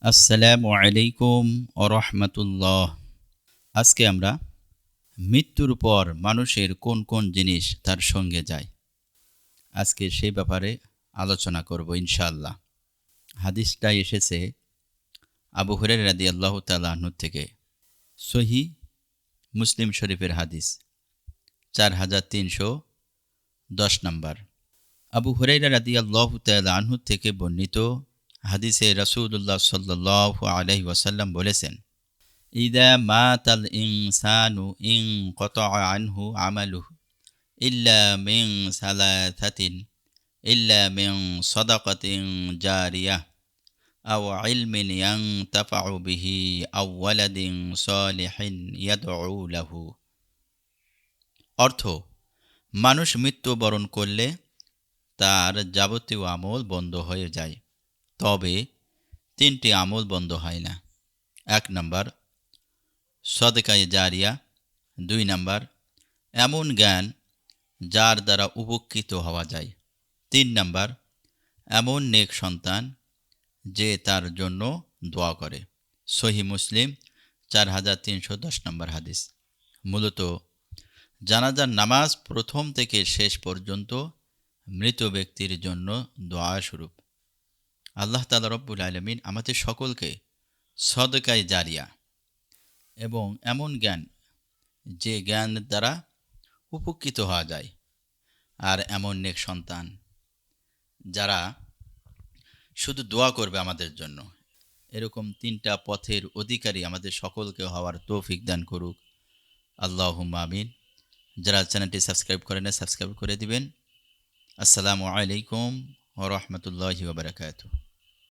আসসালামু আলাইকুম রাহমাতুল্লাহ। আজকে আমরা মৃত্যুর পর মানুষের কোন কোন জিনিস তার সঙ্গে যায়, আজকে সেই ব্যাপারে আলোচনা করব ইনশাআল্লাহ। হাদিসটা এসেছে আবু হুরায়রা রাদিয়াল্লাহু তাআলা আনহু থেকে। সহিহ মুসলিম শরীফের হাদিস 4310 নম্বর। আবু হুরায়রা রাদিয়াল্লাহু তাআলা আনহু থেকে বর্ণিত হাদিসে রাসূলুল্লাহ সাল্লাল্লাহু আলাইহি ওয়াসাল্লাম বলেছেন, ইদা মাতাল ইনসানু ইনকাতাআ আনহু আমালুহু ইল্লা মিন সালাসাতিন ইল্লা মিন সাদাকাতিন জারিয়াহ আও ইলমিন ইয়ানতাফাউ বিহি আও ওয়ালাদিন সালিহিন ইয়াদউ লাহু। অর্থ, মানুষ মৃত্যুবরণ করলে তার যাবতীয় আমল বন্ধ হয়ে যায়, তবে তিনটি আমল বন্ধ হয় না। ১ নম্বর সদকায়ে জারিয়া, ২ নাম্বার এমন জ্ঞান যার দ্বারা উপকৃত হওয়া যায়, ৩ নাম্বার এমন নেক সন্তান যে তার জন্য দোয়া করে। সহিহ মুসলিম 4310 নম্বর হাদিস। মূলত জানাজার নামাজ প্রথম থেকে শেষ পর্যন্ত মৃত ব্যক্তির জন্য দোয়া স্বরূপ। আল্লাহ তাআলা রব্বুল আলামিন আমাদের সকলকে সদকায়ে জারিয়া এবং এমন জ্ঞান যে জ্ঞানের দ্বারা উপকৃত হওয়া যায়, আর এমন নেক সন্তান যারা শুধু দোয়া করবে আমাদের জন্য, এরকম তিনটা পথের অধিকারী আমাদের সকলকে হওয়ার তৌফিক দান করুক। আল্লাহুম্মা আমিন। যারা চ্যানেলটি সাবস্ক্রাইব করেন না, সাবস্ক্রাইব করে দিবেন। আসসালামু আলাইকুম ওয়া রাহমাতুল্লাহি ওয়া বারাকাতুহু।